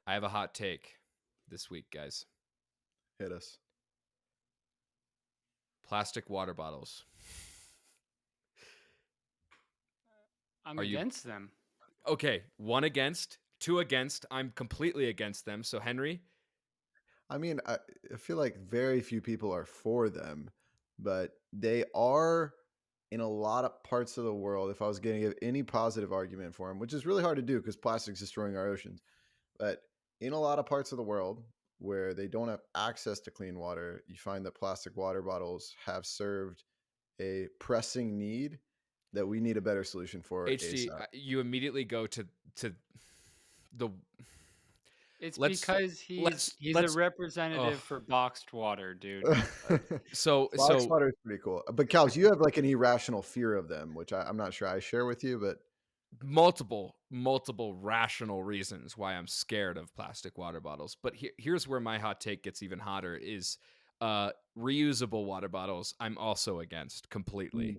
I have a hot take this week, guys. Hit us. Plastic water bottles. I'm Are you against them. okay? 1 against, 2 against. I'm completely against them. So Henry, I mean, I feel like very few people are for them, but they are in a lot of parts of the world. If I was going to give any positive argument for them, which is really hard to do because plastic's destroying our oceans, but in a lot of parts of the world where they don't have access to clean water, you find that plastic water bottles have served a pressing need that we need a better solution for HD, ASAP. you immediately go to the. It's Let's because he's let's a representative oh. for boxed water, dude. So Box water is pretty cool. But Cows, you have like an irrational fear of them, which I'm not sure I share with you, but multiple rational reasons why I'm scared of plastic water bottles. But here's where my hot take gets even hotter is reusable water bottles. I'm also against completely.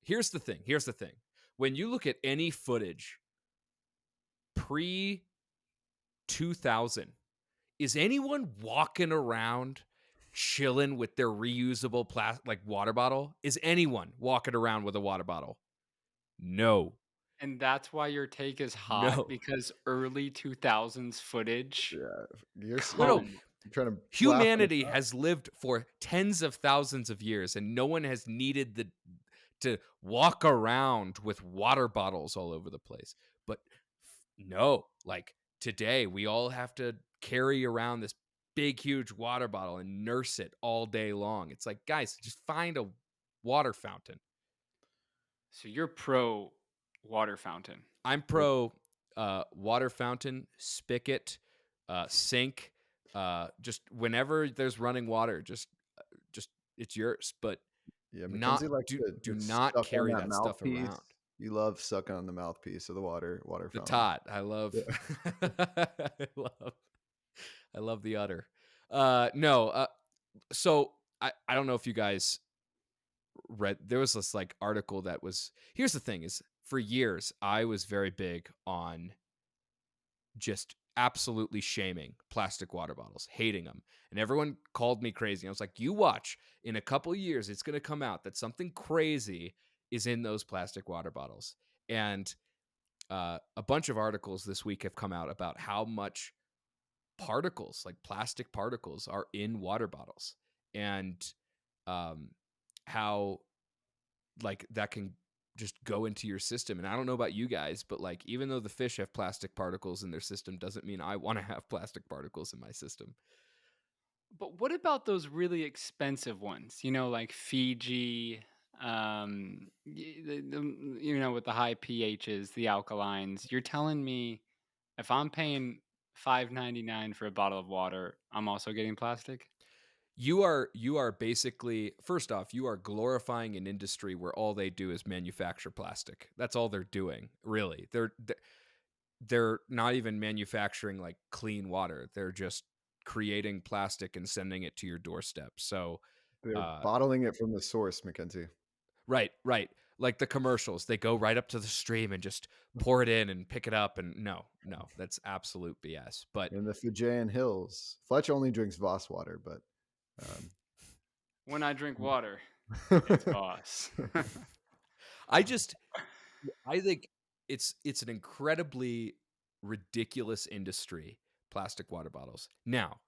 Here's the thing. When you look at any footage pre 2000, is anyone walking around chilling with their reusable like water bottle? Is anyone walking around with a water bottle? No. And that's why your take is hot, No. because early 2000s footage. You're trying to humanity has lived for tens of thousands of years, and no one has needed to walk around with water bottles all over the place. But no, like today, we all have to carry around this big, huge water bottle and nurse it all day long. It's like, guys, just find a water fountain. So you're pro water fountain. I'm pro water fountain, spigot, sink. Just whenever there's running water, just it's yours. But yeah, not do not carry that stuff mouthpiece. around. You love sucking on the mouthpiece of the water fountain. The tot. I love. Yeah. I love the udder. No. So I don't know if you guys read. There was this like article that was. Here's the thing: is for years I was very big on just absolutely shaming plastic water bottles, hating them. And everyone called me crazy. I was like, you watch, in a couple of years, it's going to come out that something crazy is in those plastic water bottles. And a bunch of articles this week have come out about how much particles, like plastic particles, are in water bottles, and how like that can just go into your system. And I don't know about you guys, but like, even though the fish have plastic particles in their system, doesn't mean I want to have plastic particles in my system. But what about those really expensive ones? You know, like Fiji, you know, with the high pHs, the alkalines. You're telling me if I'm paying $5.99 for a bottle of water, I'm also getting plastic? You are basically, first off, you are glorifying an industry where all they do is manufacture plastic. That's all they're doing, really. They're not even manufacturing like clean water. They're just creating plastic and sending it to your doorstep. So they're bottling it from the source, McKenzie. Right. Like the commercials, they go right up to the stream and just pour it in and pick it up. And no, that's absolute BS. But in the Fijian hills, Fletch only drinks Voss water, but when I drink water, it's Voss. I think it's an incredibly ridiculous industry, plastic water bottles. Now,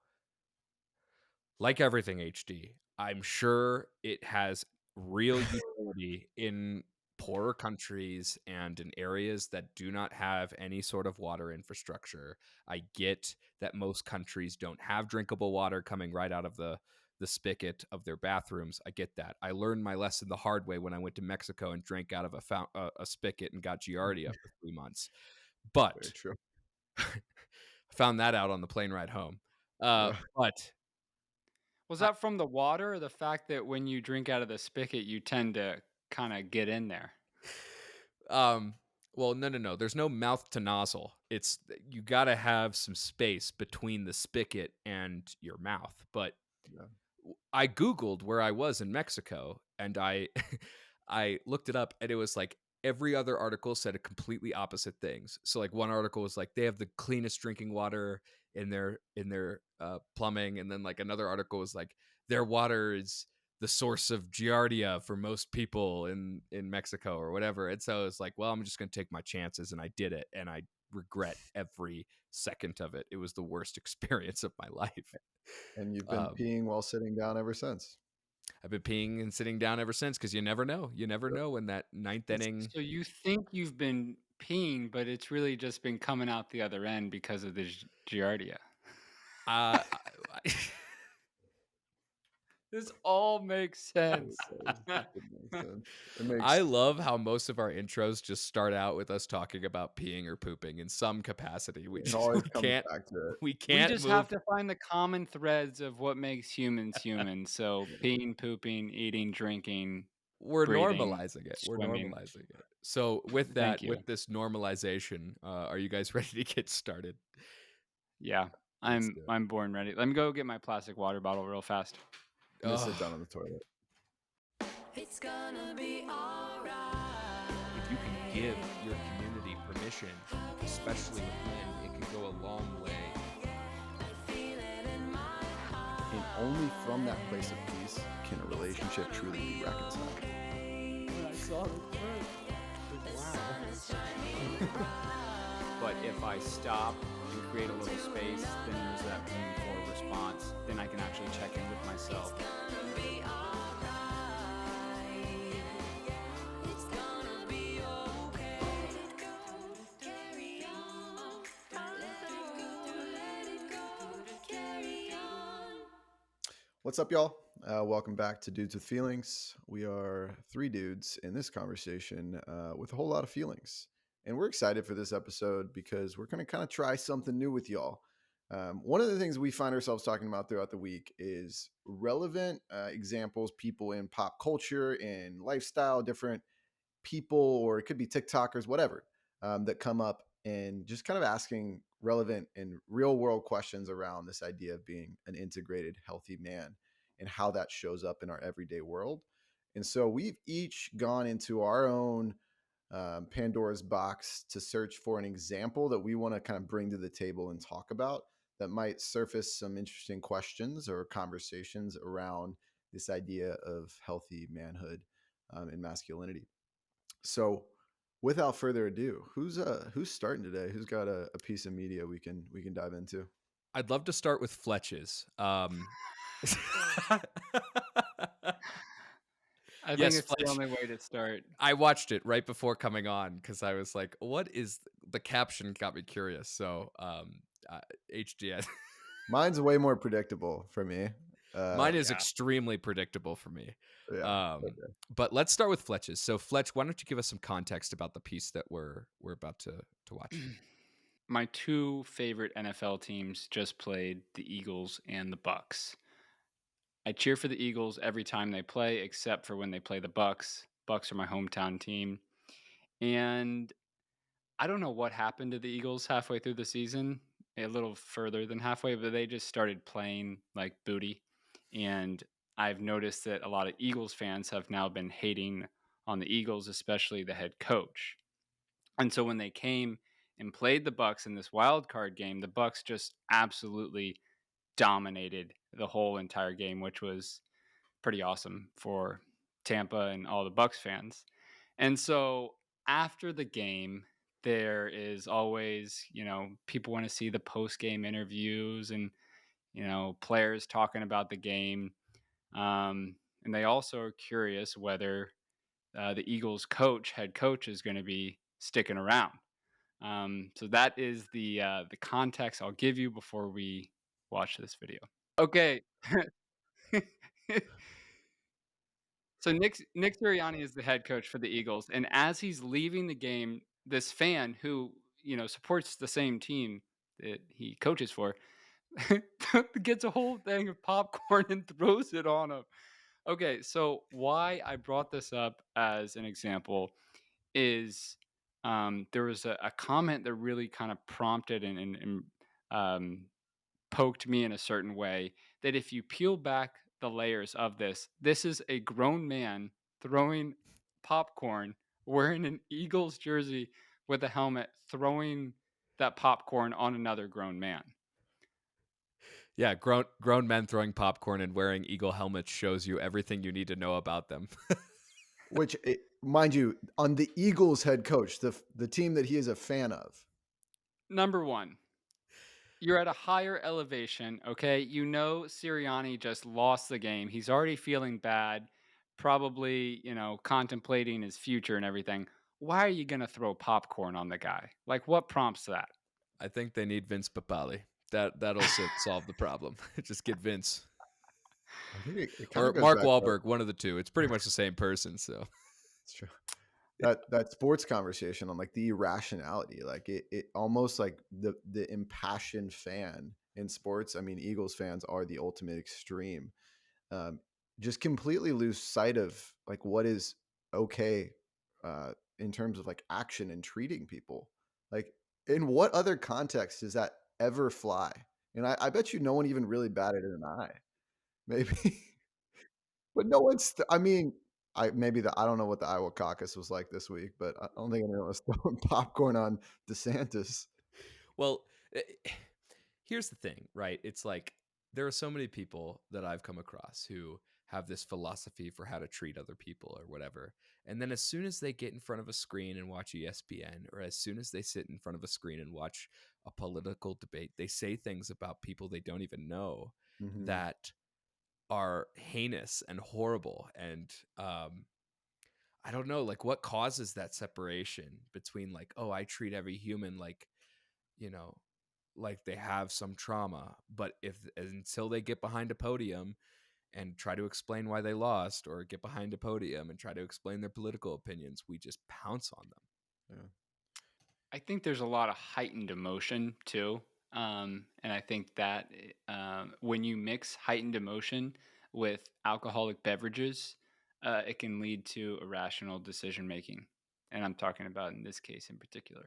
like everything HD, I'm sure it has real utility in poorer countries and in areas that do not have any sort of water infrastructure. I get that most countries don't have drinkable water coming right out of the spigot of their bathrooms. I get that. I learned my lesson the hard way when I went to Mexico and drank out of a spigot and got Giardia for 3 months. But very true. I found that out on the plane ride home. But was that from the water, or the fact that when you drink out of the spigot, you tend to kind of get in there? Well, no. There's no mouth to nozzle. It's you got to have some space between the spigot and your mouth. But I Googled where I was in Mexico, and I looked it up, and it was like every other article said a completely opposite things. So like one article was like they have the cleanest drinking water in their plumbing, and then like another article was like their water is the source of giardia for most people in Mexico or whatever. And so it's like, well, I'm just going to take my chances, and I did it, and I regret every second of it. It was the worst experience of my life. And you've been Um, peeing while sitting down ever since. I've been peeing and sitting down ever since because you never know. You never Yep. know when that ninth inning. So you think you've been peeing, but it's really just been coming out the other end because of the giardia. Uh, This all makes sense. It makes sense. It makes I love how most of our intros just start out with us talking about peeing or pooping in some capacity. We it just always we comes can't back to it. we We can't just move. have to find the common threads of what makes humans human. So peeing, pooping, eating, drinking, We're breathing, normalizing it. We're swimming. normalizing it. So with Thank that, you. with this normalization, are you guys ready to get started? Yeah, Let's do it. I'm born ready. Let me go get my plastic water bottle real fast. Let me sit Ugh. down on the toilet. It's gonna be alright. If you can give your community permission, especially with men, it can go a long way. And only from that place of peace can a relationship truly be reconciled. When I saw the But if I stop and create a little space, then there's that room for response. Then I can actually check in with myself. What's up, y'all? Welcome back to Dudes with Feelings. We are three dudes in this conversation with a whole lot of feelings. And we're excited for this episode because we're going to kind of try something new with y'all. One of the things we find ourselves talking about throughout the week is relevant examples, people in pop culture, in lifestyle, different people, or it could be TikTokers, whatever, that come up and just kind of asking relevant and real world questions around this idea of being an integrated, healthy man and how that shows up in our everyday world. And so we've each gone into our own Pandora's box to search for an example that we want to kind of bring to the table and talk about that might surface some interesting questions or conversations around this idea of healthy manhood and masculinity. So without further ado, who's starting today? Who's got a piece of media we can dive into? I'd love to start with Fletch's. I Yes, think it's the Fletch. only way to start. I watched it right before coming on because I was like, "What is the caption?" Got me curious. So, HGS. Mine's way more predictable for me. Mine is extremely predictable for me. Yeah. Okay. But let's start with Fletch's. So, Fletch, why don't you give us some context about the piece that we're about to watch? My two favorite NFL teams just played, the Eagles and the Bucks. I cheer for the Eagles every time they play, except for when they play the Bucks. Bucks are my hometown team. And I don't know what happened to the Eagles halfway through the season, a little further than halfway, but they just started playing like booty. And I've noticed that a lot of Eagles fans have now been hating on the Eagles, especially the head coach. And so when they came and played the Bucks in this wild card game, the Bucks just absolutely dominated the whole entire game, which was pretty awesome for Tampa and all the Bucks fans. And so after the game, there is always, people want to see the post-game interviews and, players talking about the game. And they also are curious whether the Eagles head coach is going to be sticking around. So that is the context I'll give you before we watch this video. Okay. So Nick Sirianni is the head coach for the Eagles, and as he's leaving the game, this fan who supports the same team that he coaches for gets a whole thing of popcorn and throws it on him. Okay, so why I brought this up as an example is there was a comment that really kind of prompted and poked me in a certain way, that if you peel back the layers of this is a grown man throwing popcorn wearing an Eagles jersey with a helmet, throwing that popcorn on another grown man. Yeah, grown men throwing popcorn and wearing eagle helmets shows you everything you need to know about them. Which, mind you, on the Eagles head coach, the team that he is a fan of. Number one, you're at a higher elevation, okay? You know Sirianni just lost the game. He's already feeling bad, probably, contemplating his future and everything. Why are you going to throw popcorn on the guy? Like, what prompts that? I think they need Vince Papale. That'll solve the problem. Just get Vince I think it kind or of goes Mark back to Wahlberg, one of the two. It's pretty much the same person. So it's true. That sports conversation on like the irrationality, like it almost like the impassioned fan in sports. I mean, Eagles fans are the ultimate extreme. Just completely lose sight of like what is okay in terms of like action and treating people. Like, in what other context does that ever fly? And I bet you no one even really batted an eye. Maybe, but no one's. I mean, I don't know what the Iowa caucus was like this week, but I don't think anyone was throwing popcorn on DeSantis. well, here's the thing, right? It's like there are so many people that I've come across who have this philosophy for how to treat other people or whatever. And then as soon as they get in front of a screen and watch ESPN, or as soon as they sit in front of a screen and watch a political debate, they say things about people they don't even know Mm-hmm. that are heinous and horrible. And I don't know, like what causes that separation between like, oh, I treat every human like, you know, like they have some trauma, but if until they get behind a podium and try to explain why they lost, or get behind a podium and try to explain their political opinions, we just pounce on them. Yeah. I think there's a lot of heightened emotion too. And I think that when you mix heightened emotion with alcoholic beverages, it can lead to irrational decision making. And I'm talking about in this case in particular.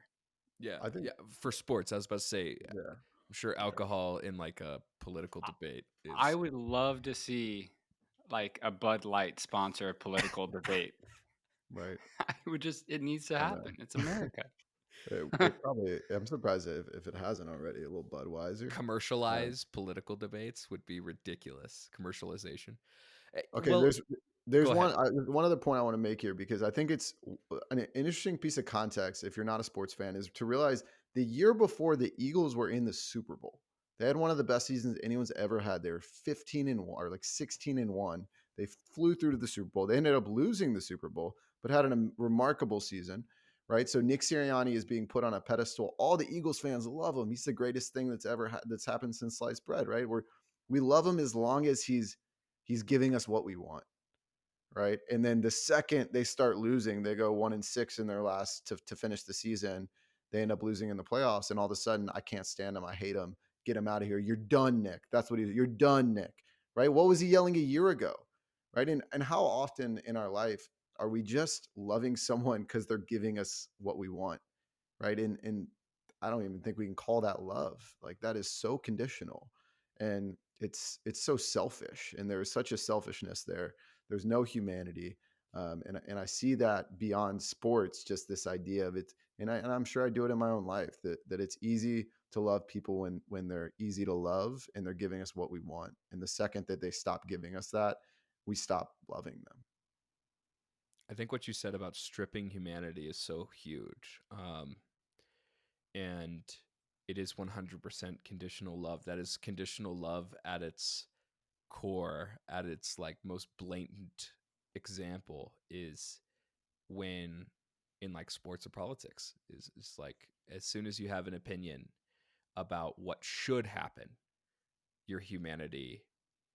Yeah, I think, yeah. For sports, I was about to say, yeah. I'm sure alcohol in like a political debate I is would love to see like a Bud Light sponsor a political debate. Right. It needs to I know. happen. It's America. It probably. I'm surprised if it hasn't already. A little Budweiser. Uh, commercialized political debates would be ridiculous. Commercialization. okay, Well, there's go ahead. one other point I want to make here, because I think it's an interesting piece of context if you're not a sports fan, is to realize the year before the Eagles were in the Super Bowl, they had one of the best seasons anyone's ever had. They were 15-1 or like 16-1. They flew through to the Super Bowl. They ended up losing the Super Bowl, but had a remarkable season. Right, so Nick Sirianni is being put on a pedestal. All the Eagles fans love him. He's the greatest thing that's ever that's happened since sliced bread. Right, we love him as long as he's giving us what we want, right? And then the second they start losing, they go 1-6 in their last to finish the season. They end up losing in the playoffs, and all of a sudden, I can't stand him. I hate him. Get him out of here. You're done, Nick. That's what you're done, Nick. Right? What was he yelling a year ago? Right? And how often in our life are we just loving someone because they're giving us what we want? Right? And I don't even think we can call that love. Like, that is so conditional, and it's so selfish, and there is such a selfishness there. There's no humanity, and I see that beyond sports. Just this idea of it, and I'm sure I do it in my own life, that it's easy to love people when they're easy to love and they're giving us what we want. And the second that they stop giving us that, we stop loving them. I think what you said about stripping humanity is so huge. And it is 100% conditional love. That is conditional love at its core, at its like most blatant example, is when in like sports or politics is like as soon as you have an opinion about what should happen, your humanity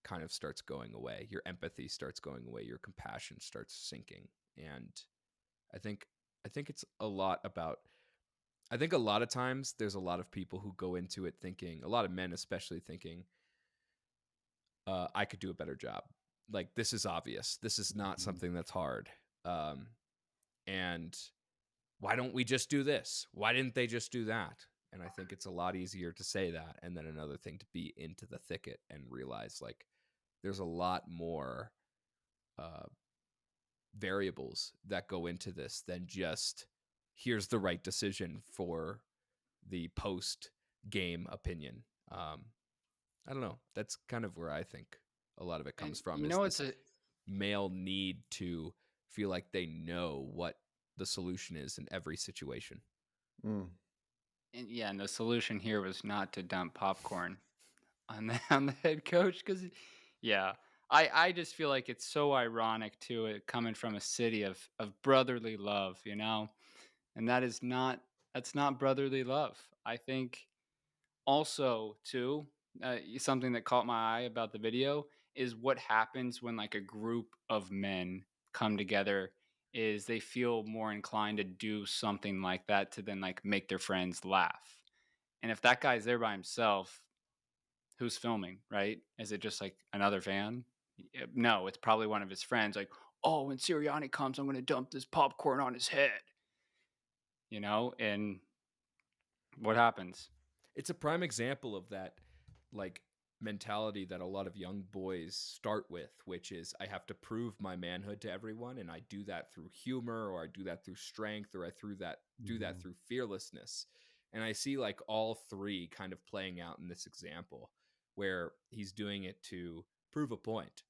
kind of starts going away. Your empathy starts going away. Your compassion starts sinking. And I think it's a lot about I think a lot of times there's a lot of people who go into it thinking, a lot of men especially thinking, I could do a better job. Like this is obvious. This is not something that's hard. And why don't we just do this? Why didn't they just do that? And I think it's a lot easier to say that, and then another thing to be into the thicket and realize like there's a lot more variables that go into this than just here's the right decision for the post game opinion. I don't know. That's kind of where I think a lot of it comes And from, you is know, this male need to feel like they know what the solution is in every situation. Mm. and the solution here was not to dump popcorn on the head coach, because I just feel like it's so ironic to it coming from a city of brotherly love, and that's not brotherly love. I think also too, something that caught my eye about the video is what happens when like a group of men come together, is they feel more inclined to do something like that to then like make their friends laugh. And if that guy's there by himself, who's filming, right? Is it just like another fan? No, it's probably one of his friends. Like, oh, when Sirianni comes, I'm going to dump this popcorn on his head. And what happens? It's a prime example of that, like, mentality that a lot of young boys start with, which is I have to prove my manhood to everyone, and I do that through humor, or I do that through strength, or I do that through fearlessness. And I see like all three kind of playing out in this example, where he's doing it to prove a point.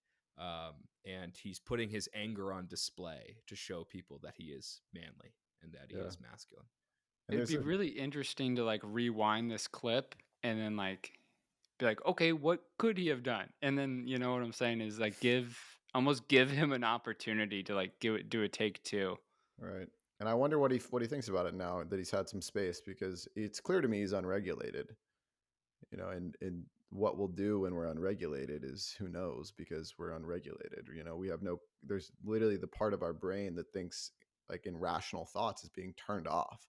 And he's putting his anger on display to show people that he is manly and that he is masculine. And It'd be really interesting to like rewind this clip and then like be like, okay, what could he have done? And then, you know what I'm saying, is like almost give him an opportunity to like do a take two. Right. And I wonder what he thinks about it now that he's had some space, because it's clear to me he's unregulated. And what we'll do when we're unregulated is who knows, because we're unregulated. We have there's literally the part of our brain that thinks like in rational thoughts is being turned off.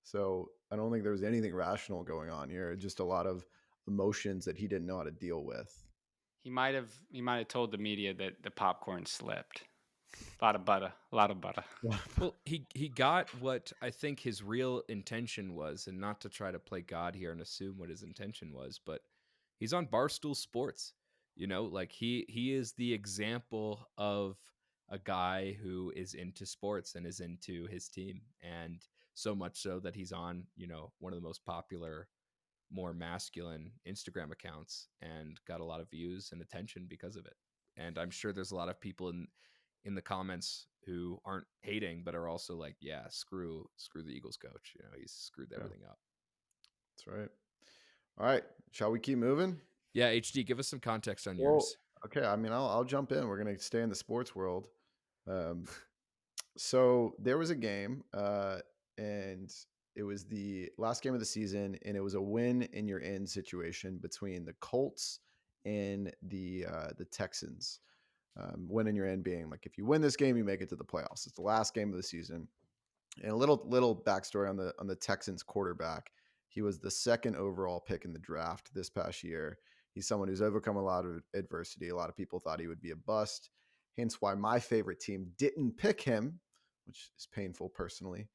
So I don't think there was anything rational going on here. Just a lot of emotions that he didn't know how to deal with. He might have told the media that the popcorn slipped. A lot of butter. Well, he got what I think his real intention was, and not to try to play God here and assume what his intention was, but he's on Barstool Sports. Like he is the example of a guy who is into sports and is into his team, and so much so that he's on, one of the most popular, more masculine Instagram accounts, and got a lot of views and attention because of it. And I'm sure there's a lot of people in the comments who aren't hating, but are also like, yeah, screw the Eagles coach. He's screwed everything up. That's right. All right. Shall we keep moving? Yeah. HD, give us some context on yours. Okay. I mean, I'll jump in. We're going to stay in the sports world. So there was a game, and it was the last game of the season, and it was a win in your end situation between the Colts and the Texans. Win in your end being like, if you win this game, you make it to the playoffs. It's the last game of the season. And a little backstory on the Texans quarterback. He was the second overall pick in the draft this past year. He's someone who's overcome a lot of adversity. A lot of people thought he would be a bust. Hence why my favorite team didn't pick him, which is painful personally.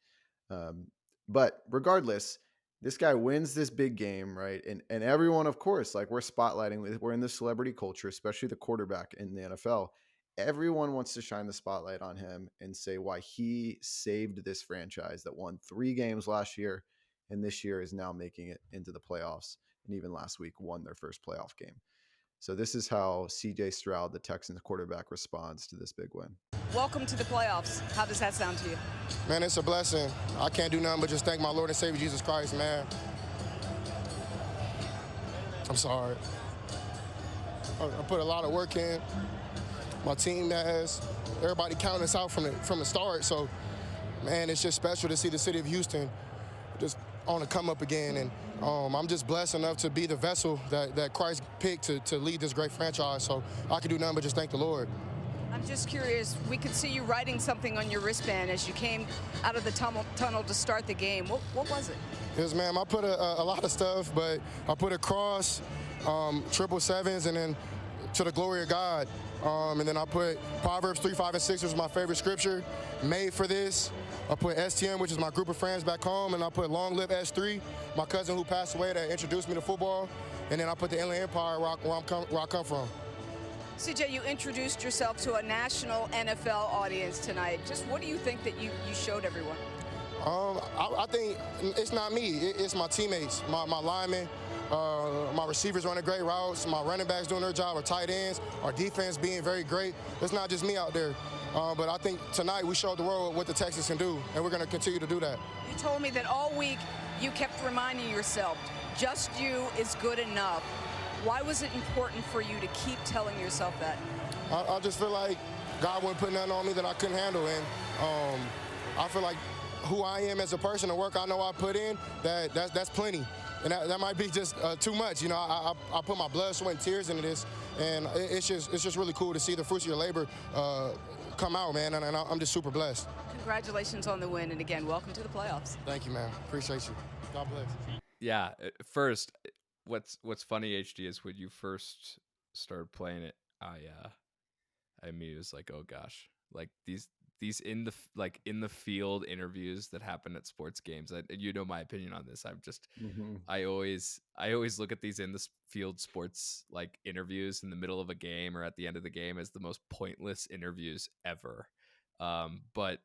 But regardless, this guy wins this big game, right? And everyone, of course, like we're spotlighting, we're in the celebrity culture, especially the quarterback in the NFL. Everyone wants to shine the spotlight on him and say why he saved this franchise that won 3 games last year, and this year is now making it into the playoffs, and even last week won their first playoff game. So this is how CJ Stroud, the Texans quarterback, responds to this big win. Welcome to the playoffs. How does that sound to you? Man, it's a blessing. I can't do nothing but just thank my Lord and Savior Jesus Christ, man. I'm sorry. I put a lot of work in. My team has. Everybody counting us out from the start. So, man, it's just special to see the city of Houston just on the come up again. And I'm just blessed enough to be the vessel that Christ picked to lead this great franchise. So I can do nothing but just thank the Lord. I'm just curious, we could see you writing something on your wristband as you came out of the tunnel to start the game. What was it? Yes, ma'am, I put a lot of stuff, but I put a cross, 777s, and then to the glory of God. And then I put Proverbs 3, 5, and 6, which is my favorite scripture, made for this. I put STM, which is my group of friends back home, and I put Long Live S3, my cousin who passed away that introduced me to football. And then I put the Inland Empire where I come from. CJ, you introduced yourself to a national NFL audience tonight. Just what do you think that you showed everyone? I think it's not me. It's my teammates, my linemen, my receivers running great routes, my running backs doing their job, our tight ends, our defense being very great. It's not just me out there. But I think tonight we showed the world what the Texans can do, and we're going to continue to do that. You told me that all week you kept reminding yourself, just you is good enough. Why was it important for you to keep telling yourself that? I just feel like God wouldn't put nothing on me that I couldn't handle, and I feel like who I am as a person, the work I know I put in, that's plenty. And that might be just too much. You know, I put my blood, sweat, and tears into this, and it's just really cool to see the fruits of your labor come out, man, and I'm just super blessed. Congratulations on the win, and again, welcome to the playoffs. Thank you, man. Appreciate you. God bless. Yeah. First, what's funny, HD, is when you first started playing it, I immediately was like, oh gosh, like these in the field interviews that happen at sports games. You know my opinion on this. I always look at these in the field sports like interviews in the middle of a game or at the end of the game as the most pointless interviews ever. But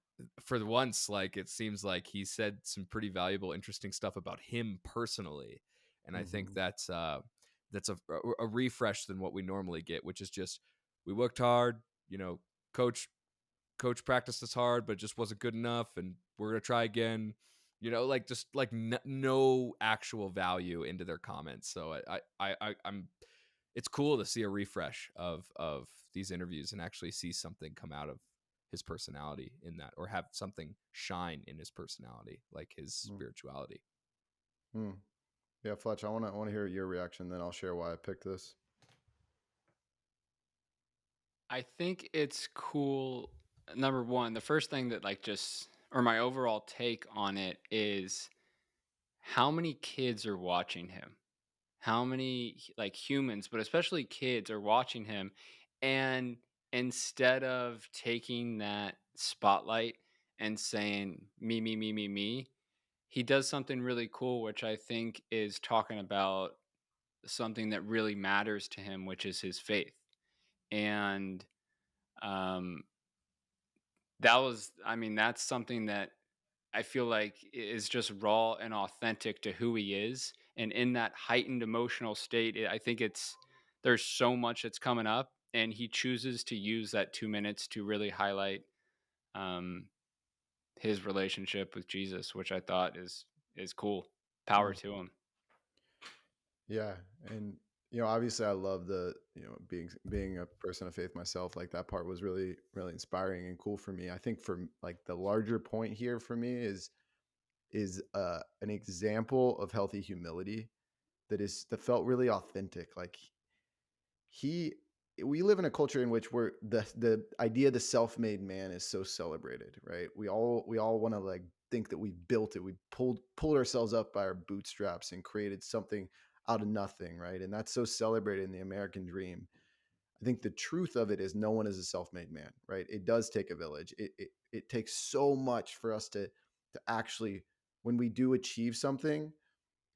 for once, like it seems like he said some pretty valuable, interesting stuff about him personally, and I think that's a refresh than what we normally get, which is just we worked hard, you know, coach practiced us hard, but it just wasn't good enough, and we're gonna try again. You know, like just like no actual value into their comments. So I'm. It's cool to see a refresh of these interviews and actually see something come out of his personality in that, or have something shine in his personality, like his spirituality. Yeah, Fletch, I want to hear your reaction, then I'll share why I picked this. I think it's cool. Number one, the first thing that or my overall take on it is how many kids are watching him, how many like humans, but especially kids are watching him. And instead of taking that spotlight and saying me, he does something really cool, which I think is talking about something that really matters to him, which is his faith. And that's something that I feel like is just raw and authentic to who he is. And in that heightened emotional state, I think there's so much that's coming up, and he chooses to use that 2 minutes to really highlight his relationship with Jesus, which I thought is cool. Power to him. Yeah, and obviously I love the being a person of faith myself. Like that part was really really inspiring and cool for me. I think for like the larger point here for me is an example of healthy humility that felt really authentic. Like we live in a culture in which the idea of the self-made man is so celebrated, right? We all want to like think that we built it. We pulled ourselves up by our bootstraps and created something out of nothing, right? And that's so celebrated in the American dream. I think the truth of it is no one is a self-made man, right? It does take a village. It takes so much for us to actually, when we do achieve something,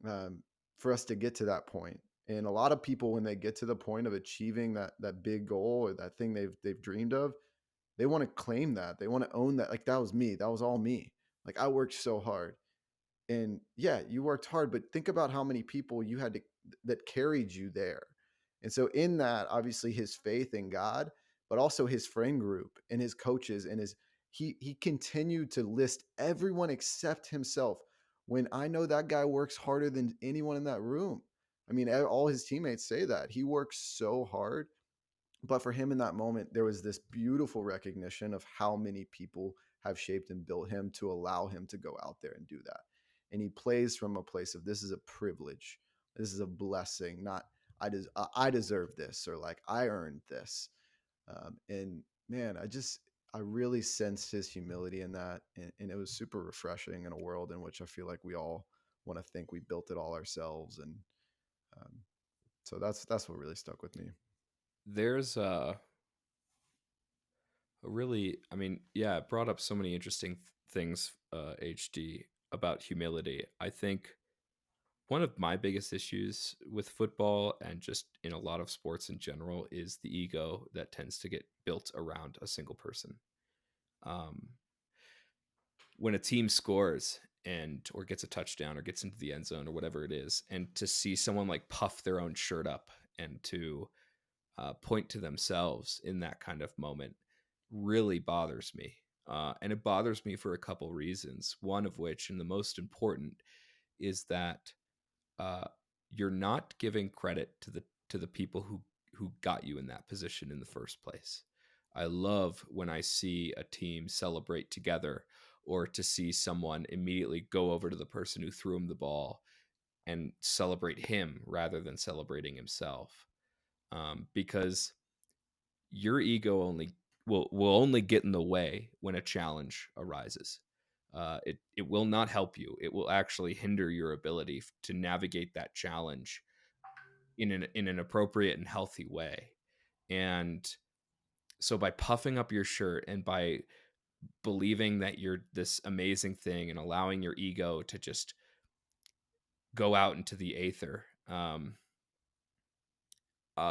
for us to get to that point. And a lot of people, when they get to the point of achieving that big goal or that thing they've dreamed of, they want to claim that. They want to own that. Like that was me. That was all me. Like I worked so hard. And yeah, you worked hard, but think about how many people you had that carried you there. And so in that, obviously his faith in God, but also his friend group and his coaches and he continued to list everyone except himself. When I know that guy works harder than anyone in that room. I mean, all his teammates say that he works so hard, but for him in that moment, there was this beautiful recognition of how many people have shaped and built him to allow him to go out there and do that. And he plays from a place of, this is a privilege. This is a blessing, not I deserve this, or like I earned this. And man, I really sensed his humility in that. And it was super refreshing in a world in which I feel like we all want to think we built it all ourselves. And so that's what really stuck with me. There's a really, I mean, yeah, it brought up so many interesting things, HD, about humility. I think one of my biggest issues with football and just in a lot of sports in general is the ego that tends to get built around a single person. Um, when a team scores and or gets a touchdown or gets into the end zone or whatever it is, and to see someone like puff their own shirt up and to point to themselves in that kind of moment really bothers me. And it bothers me for a couple reasons. One of which, and the most important, is that uh, you're not giving credit to the people who got you in that position in the first place. I love when I see a team celebrate together, or to see someone immediately go over to the person who threw him the ball and celebrate him rather than celebrating himself. Because your ego will only get in the way when a challenge arises. It will not help you. It will actually hinder your ability to navigate that challenge in an appropriate and healthy way. And so by puffing up your shirt and by believing that you're this amazing thing and allowing your ego to just go out into the aether,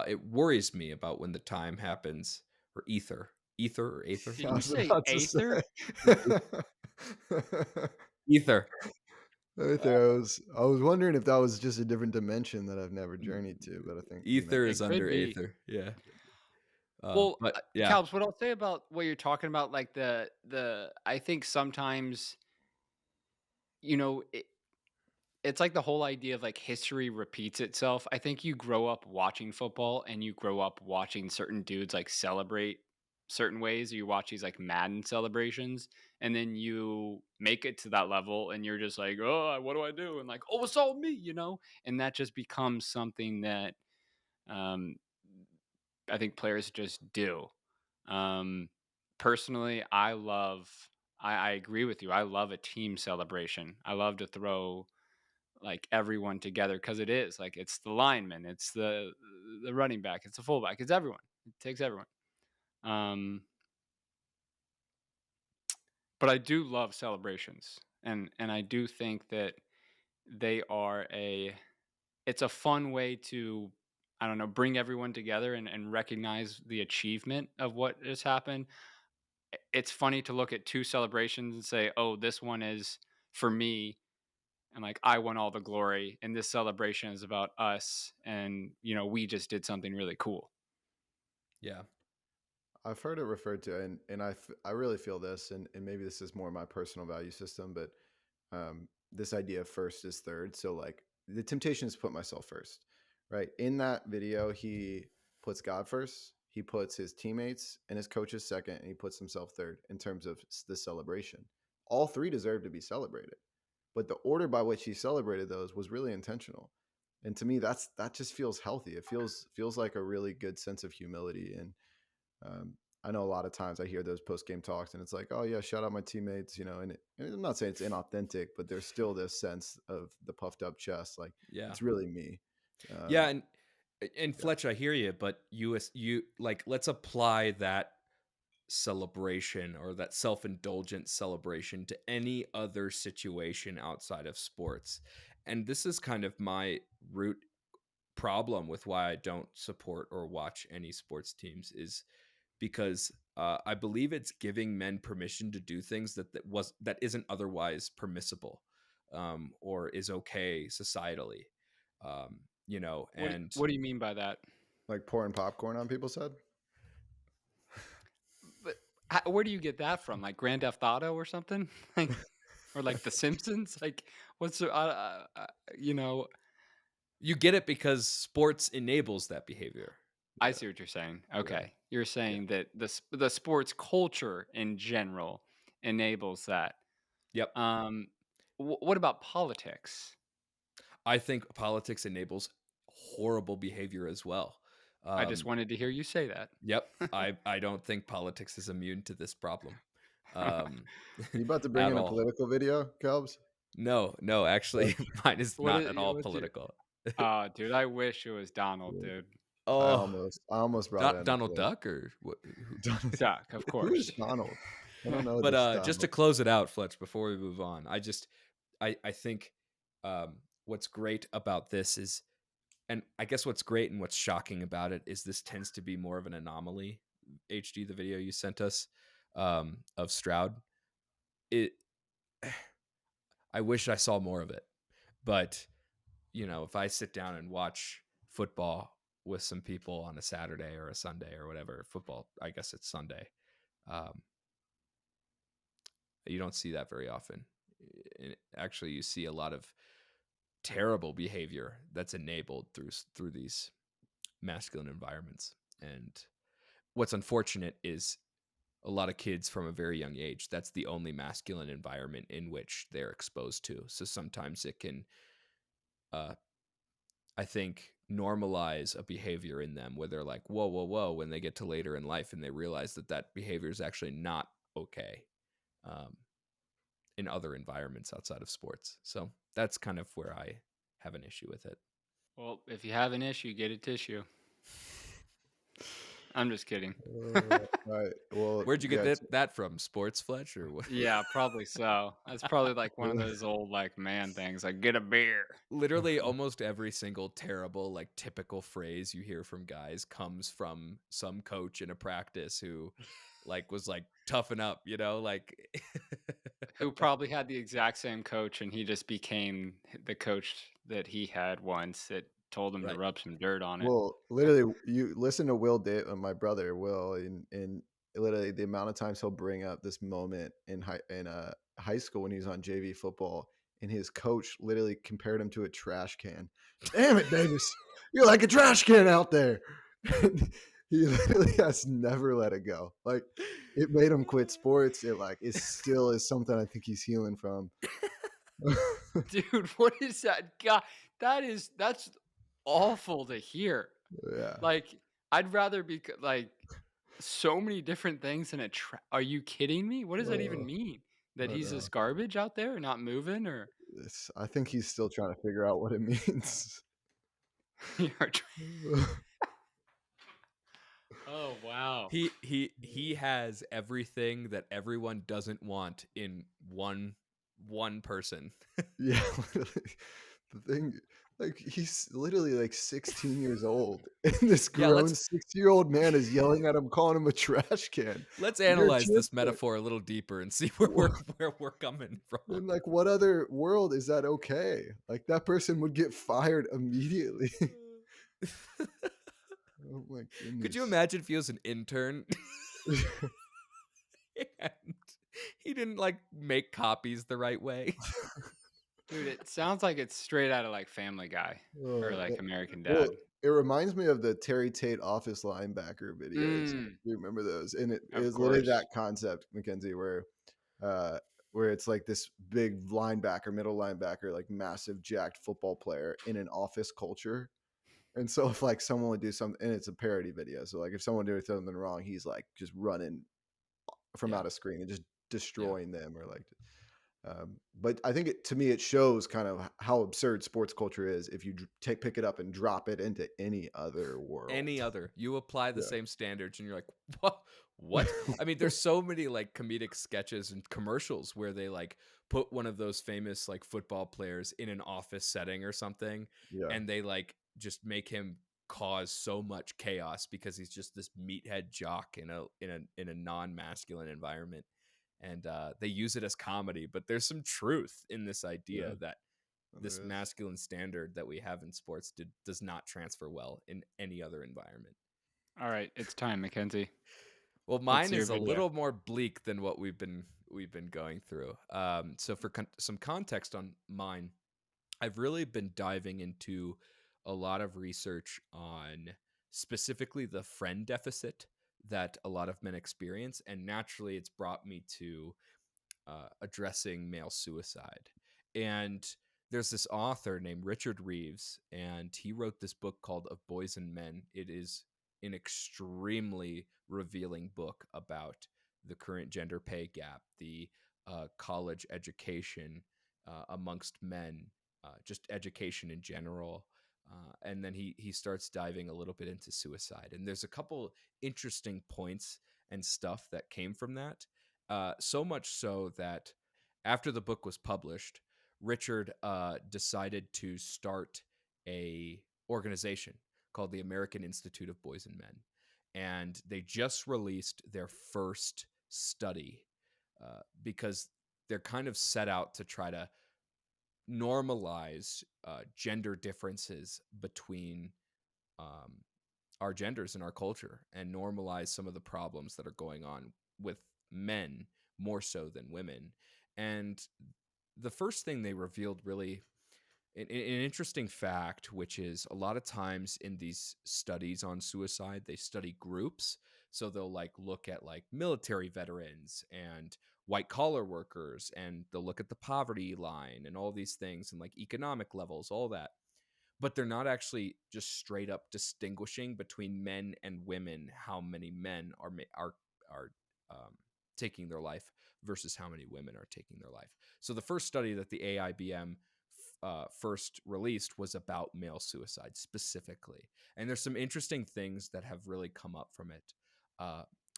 it worries me about when the time happens, or ether or aether, Did I you was say about to Aether? say. ether. Right there, I was wondering if that was just a different dimension that I've never journeyed to, but I think Ether It is could under be. aether. Yeah. Well, But yeah, Calbs, what I'll say about what you're talking about, like I think sometimes, you know, it's like the whole idea of like history repeats itself. I think you grow up watching football and you grow up watching certain dudes like celebrate certain ways. You watch these like Madden celebrations, and then you make it to that level and you're just like, oh, what do I do? And like, oh, it's all me, you know? And that just becomes something that um, I think players just do. Um, Personally, I agree with you. I love a team celebration. I love to throw like everyone together because it is like it's the lineman, it's the running back, it's the fullback, it's everyone. It takes everyone. Um, but I do love celebrations, and I do think that they are it's a fun way to, I don't know, bring everyone together and recognize the achievement of what has happened. It's funny to look at two celebrations and say, oh, this one is for me and like I won all the glory, and this celebration is about us, and we just did something really cool. yeah, I've heard it referred to, and I really feel this, and maybe this is more my personal value system, but this idea of first is third. So like the temptation is to put myself first, right? In that video, he puts God first, he puts his teammates and his coaches second, and he puts himself third in terms of the celebration. All three deserve to be celebrated, but the order by which he celebrated those was really intentional. And to me, that just feels healthy. It feels like a really good sense of humility. And I know a lot of times I hear those post game talks, and it's like, oh yeah, shout out my teammates, and I'm not saying it's inauthentic, but there's still this sense of the puffed up chest, like yeah, it's really me. yeah. Um, And yeah, Fletch, I hear you, but you like, let's apply that celebration or that self-indulgent celebration to any other situation outside of sports. And this is kind of my root problem with why I don't support or watch any sports teams, is because I believe it's giving men permission to do things that isn't otherwise permissible, or is okay societally. And What do you mean by that? like pouring popcorn on people's head. But where do you get that from? Like Grand Theft Auto or something? Like, or like The Simpsons? Like, what's the, you know? you get it because sports enables that behavior. I see what you're saying. Okay, you're Yeah. saying that the sports culture in general enables that. Yep. What about politics? I think politics enables horrible behavior as well. I just wanted to hear you say that. Yep. I don't think politics is immune to this problem. Um, You about to bring at in a all. political video, Cubs? No, actually, mine is What not is at all what's your? political. Dude, I wish it was Donald, Yeah. dude. I Oh, almost brought in Donald Duck, or what? Donald. Duck, of Who is course. Donald? I don't know. But This just to Donald. close it out, Fletch, before we move on, I think what's great about this is, and I guess what's great and what's shocking about it is this tends to be more of an anomaly. HD, the video you sent us of Stroud, it. I wish I saw more of it, but if I sit down and watch football with some people on a Saturday or a Sunday or whatever, football, I guess it's Sunday, um, you don't see that very often. Actually, you see a lot of terrible behavior that's enabled through these masculine environments. And what's unfortunate is a lot of kids from a very young age, that's the only masculine environment in which they're exposed to. So sometimes it can, I think, normalize a behavior in them where they're like, whoa, whoa, whoa, when they get to later in life and they realize that behavior is actually not okay in other environments outside of sports. So that's kind of where I have an issue with it. Well, if you have an issue, get a tissue. I'm just kidding. All right. Well, Where'd you yeah, get that from? Sports, Fletch, or what? Yeah, probably so. That's probably like one of those old like man things, like get a beer. Literally almost every single terrible, like typical phrase you hear from guys comes from some coach in a practice who was like, toughen up, like Who probably had the exact same coach, and he just became the coach that he had once that told him to Right. rub some dirt on it. Well, literally, you listen to Will, my brother Will, and literally the amount of times he'll bring up this moment in high school when he was on JV football, and his coach literally compared him to a trash can. Damn it, Davis, you're like a trash can out there. He literally has never let it go. Like, it made him quit sports. It still is something I think he's healing from. Dude, what is that? God, that's awful to hear. Yeah. Like, I'd rather be like so many different things in a Are you kidding me? What does that even mean? That I he's know. just garbage out there, not moving, or I think he's still trying to figure out what it means. Oh wow. he has everything that everyone doesn't want in one person. Yeah, literally. The thing, like, he's literally like 16 years old, and this grown 6-year-old man is yelling at him, calling him a trash can. Let's analyze this metaphor a little deeper and see where we're coming from. And like, what other world is that okay? Like, that person would get fired immediately. Oh my goodness. Could you imagine if he was an intern and he didn't like make copies the right way? Dude, it sounds like it's straight out of like Family Guy or like American Dad. Well, it reminds me of the Terry Tate office linebacker videos. Do you remember those? And it is literally that concept, McKenzie, where it's like this big linebacker, middle linebacker, like massive jacked football player in an office culture. And so if like someone would do something, and it's a parody video, so like if someone did something wrong, he's like just running from out of screen and just destroying them, or like. But I think to me, it shows kind of how absurd sports culture is if you pick it up and drop it into any other world. You apply the same standards, and you're like, what? I mean, there's so many like comedic sketches and commercials where they like put one of those famous like football players in an office setting or something, and they like just make him cause so much chaos because he's just this meathead jock in a non-masculine environment. And they use it as comedy, but there's some truth in this idea that this masculine standard that we have in sports does not transfer well in any other environment. All right, it's time, McKenzie. Well, mine is a little more bleak than what we've been going through. So for some context on mine, I've really been diving into a lot of research on specifically the friend deficit that a lot of men experience, and naturally it's brought me to addressing male suicide. And there's this author named Richard Reeves, and he wrote this book called Of Boys and Men. It is an extremely revealing book about the current gender pay gap, the college education amongst men, just education in general. And then he starts diving a little bit into suicide. And there's a couple interesting points and stuff that came from that. So much so that after the book was published, Richard decided to start a organization called the American Institute of Boys and Men, and they just released their first study because they're kind of set out to try to normalize gender differences between um, our genders in our culture and normalize some of the problems that are going on with men more so than women. And the first thing they revealed really an interesting fact, which is a lot of times in these studies on suicide, they study groups. So they'll like look at like military veterans and white collar workers, and they'll look at the poverty line and all these things and like economic levels, all that. But they're not actually just straight up distinguishing between men and women, how many men are taking their life versus how many women are taking their life. So the first study that the AIBM first released was about male suicide specifically. And there's some interesting things that have really come up from it.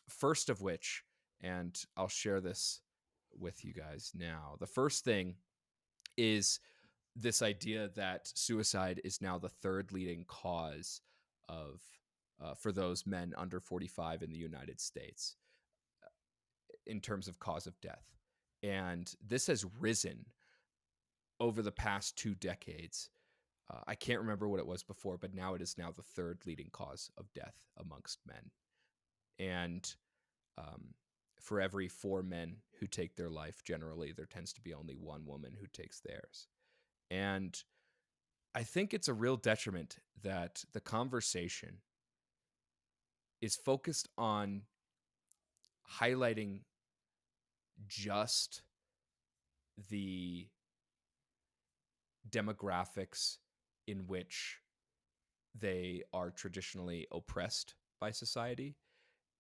First of which, and I'll share this with you guys now. The first thing is this idea that suicide is now the third leading cause of for those men under 45 in the United States in terms of cause of death. And this has risen over the past 2 decades. I can't remember what it was before, but now it is now the third leading cause of death amongst men. And for every 4 men who take their life, generally, there tends to be only 1 woman who takes theirs. And I think it's a real detriment that the conversation is focused on highlighting just the demographics in which they are traditionally oppressed by society,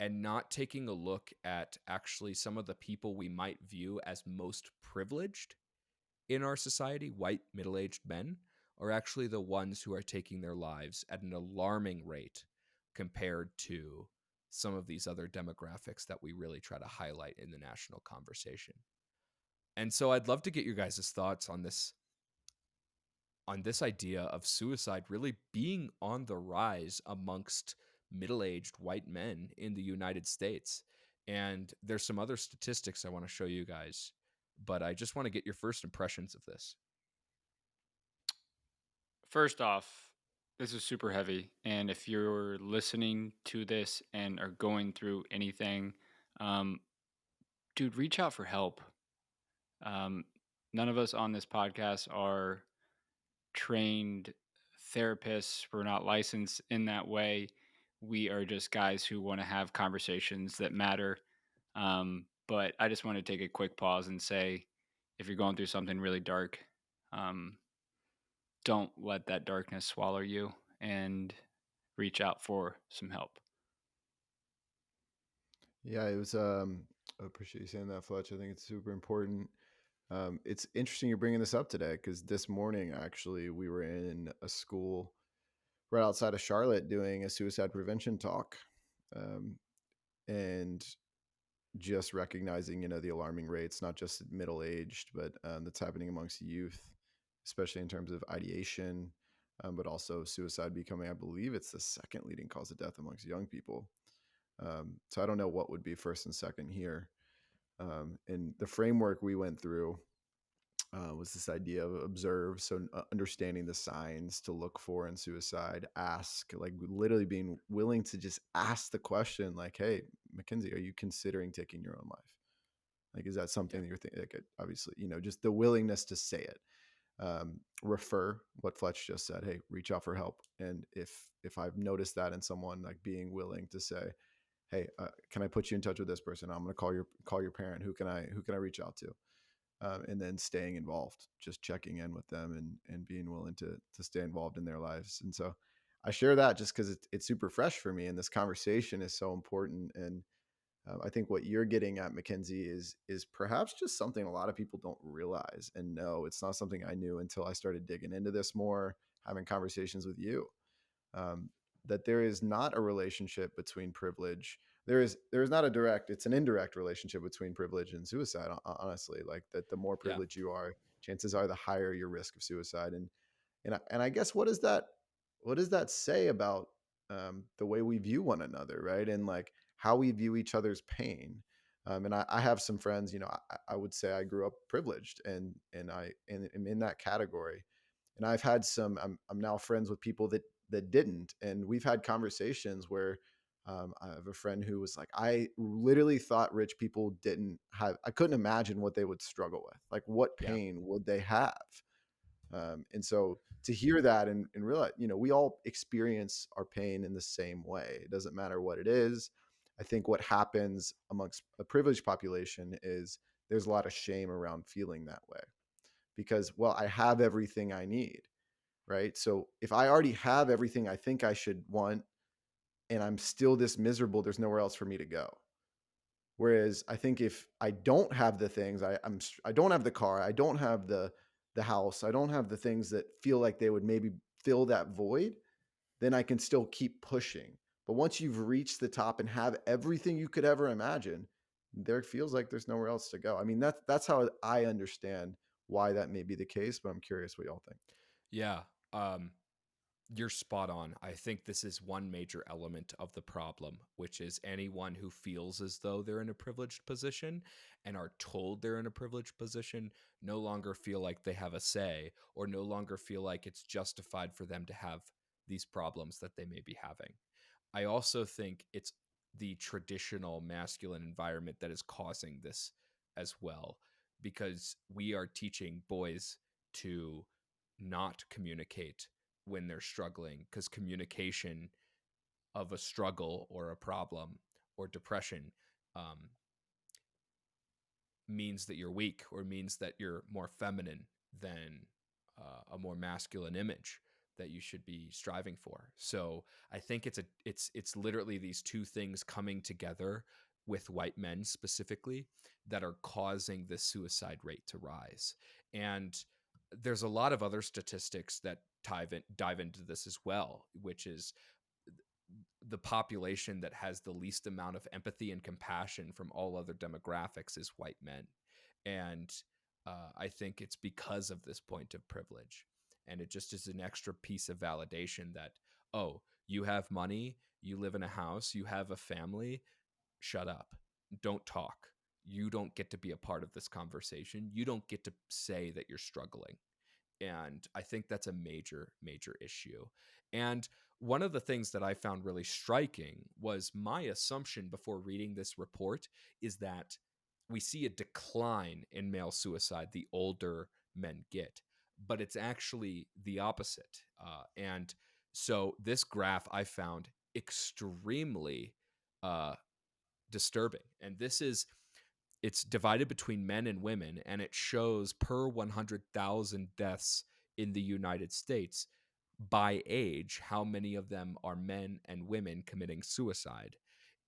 and not taking a look at actually some of the people we might view as most privileged in our society. White middle-aged men are actually the ones who are taking their lives at an alarming rate compared to some of these other demographics that we really try to highlight in the national conversation. And so I'd love to get your guys' thoughts on this idea of suicide really being on the rise amongst middle-aged white men in the United States. And there's some other statistics I want to show you guys, but I just want to get your first impressions of this. First off, this is super heavy. And if you're listening to this and are going through anything, dude, reach out for help. None of us on this podcast are trained therapists. We're not licensed in that way. We are just guys who want to have conversations that matter. But I just want to take a quick pause and say, if you're going through something really dark, don't let that darkness swallow you, and reach out for some help. Yeah, it was. I appreciate you saying that, Fletch. I think it's super important. It's interesting you're bringing this up today because this morning, actually, we were in a school right outside of Charlotte doing a suicide prevention talk, and just recognizing, the alarming rates, not just middle-aged, but that's happening amongst youth, especially in terms of ideation, but also suicide becoming, I believe it's the second leading cause of death amongst young people. So I don't know what would be first and second here. And the framework we went through was this idea of observe. So understanding the signs to look for in suicide, ask, like literally being willing to just ask the question, like, hey, McKenzie, are you considering taking your own life? Like, is that something that you're thinking? Like, obviously, just the willingness to say it. Refer, what Fletch just said, hey, reach out for help. And if I've noticed that in someone, like being willing to say, hey, can I put you in touch with this person? I'm going to call your parent. Who can I reach out to? And then staying involved, just checking in with them and being willing to stay involved in their lives. And so I share that just because it's super fresh for me, and this conversation is so important. And I think what you're getting at, McKenzie, is perhaps just something a lot of people don't realize and know. It's not something I knew until I started digging into this more, having conversations with you. That there is not a relationship between privilege. There is not a direct, it's an indirect relationship between privilege and suicide, honestly. Like that the more privileged you are, chances are the higher your risk of suicide. And I guess what does that say about the way we view one another, right? And like how we view each other's pain. And I have some friends, you know, I would say I grew up privileged, and am in that category. And I've had some. I'm now friends with people that didn't, and we've had conversations where I have a friend who was like, I literally thought rich people didn't have. I couldn't imagine what they would struggle with. Like, what Yeah. pain would they have? And so to hear that and realize, you know, we all experience our pain in the same way. It doesn't matter what it is. I think what happens amongst a privileged population is there's a lot of shame around feeling that way because, well, I have everything I need, right? So if I already have everything I think I should want and I'm still this miserable, there's nowhere else for me to go. Whereas I think if I don't have the things, I don't have the car, I don't have the house, I don't have the things that feel like they would maybe fill that void, then I can still keep pushing. But once you've reached the top and have everything you could ever imagine, there feels like there's nowhere else to go. I mean, that's how I understand why that may be the case, but I'm curious what y'all think. Yeah. Um, you're spot on. I think this is one major element of the problem, which is anyone who feels as though they're in a privileged position and are told they're in a privileged position no longer feel like they have a say, or no longer feel like it's justified for them to have these problems that they may be having. I also think it's the traditional masculine environment that is causing this as well, because we are teaching boys to not communicate when they're struggling, because communication of a struggle or a problem or depression um, means that you're weak, or means that you're more feminine than a more masculine image that you should be striving for. So I think it's literally these two things coming together with white men specifically that are causing the suicide rate to rise. And there's a lot of other statistics that dive into this as well, which is the population that has the least amount of empathy and compassion from all other demographics is white men. And I think it's because of this point of privilege. And it just is an extra piece of validation that, oh, you have money, you live in a house, you have a family, shut up. Don't talk. You don't get to be a part of this conversation. You don't get to say that you're struggling. And I think that's a major, major issue. And one of the things that I found really striking was my assumption before reading this report is that we see a decline in male suicide the older men get, but it's actually the opposite. And so this graph I found extremely uh, disturbing. And it's divided between men and women, and it shows per 100,000 deaths in the United States by age how many of them are men and women committing suicide.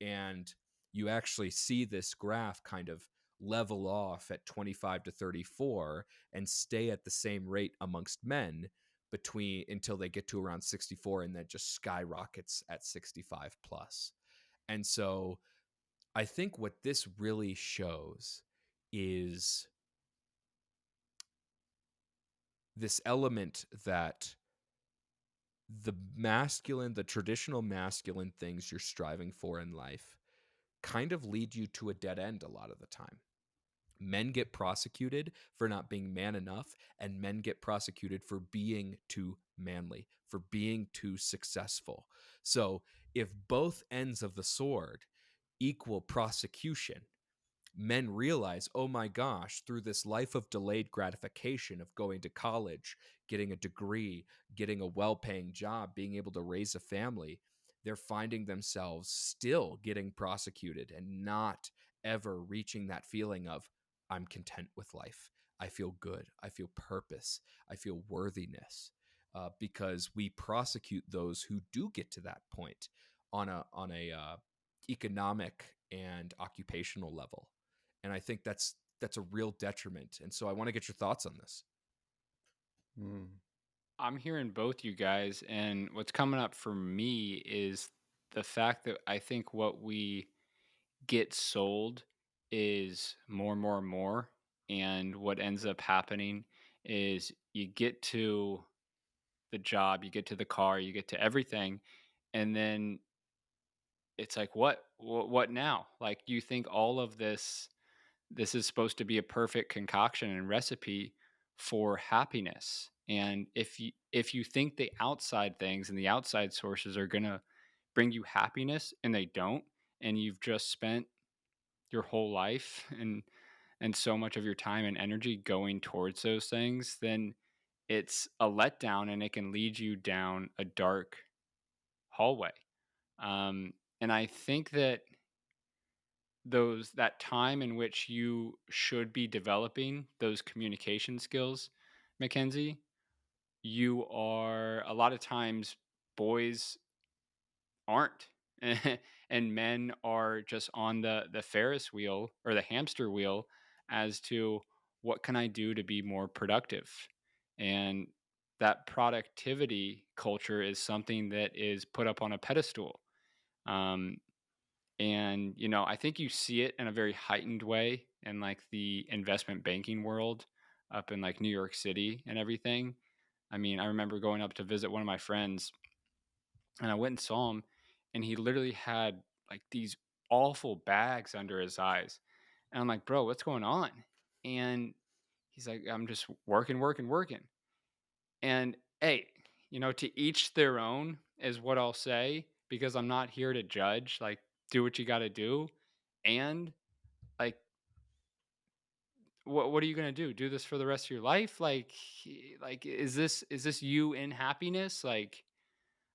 And you actually see this graph kind of level off at 25 to 34 and stay at the same rate amongst men between until they get to around 64, and then just skyrockets at 65 plus. And so I think what this really shows is this element that the traditional masculine things you're striving for in life kind of lead you to a dead end a lot of the time. Men get prosecuted for not being man enough, and men get prosecuted for being too manly, for being too successful. So if both ends of the sword equal prosecution, men realize, oh my gosh, through this life of delayed gratification of going to college, getting a degree, getting a well paying job, being able to raise a family, they're finding themselves still getting prosecuted and not ever reaching that feeling of, I'm content with life. I feel good. I feel purpose. I feel worthiness. Because we prosecute those who do get to that point on a economic and occupational level. And I think that's a real detriment. And so I want to get your thoughts on this. Mm. I'm hearing both you guys, and what's coming up for me is the fact that I think what we get sold is more and more and more. And what ends up happening is you get to the job, you get to the car, you get to everything, and then it's like what now? Like you think all of this is supposed to be a perfect concoction and recipe for happiness. And if you think the outside things and the outside sources are going to bring you happiness and they don't, and you've just spent your whole life and so much of your time and energy going towards those things, then it's a letdown and it can lead you down a dark hallway. And I think that that time in which you should be developing those communication skills, Mackenzie, you are a lot of times boys aren't. And men are just on the Ferris wheel or the hamster wheel as to what can I do to be more productive. And that productivity culture is something that is put up on a pedestal. Um, and, I think you see it in a very heightened way in like the investment banking world up in like New York City and everything. I mean, I remember going up to visit one of my friends and I went and saw him and he literally had like these awful bags under his eyes. And I'm like, bro, what's going on? And he's like, I'm just working, working, working. And hey, to each their own is what I'll say because I'm not here to judge. Like, do what you got to do. And like, what are you gonna do? Do this for the rest of your life? Like, is this you in happiness? Like,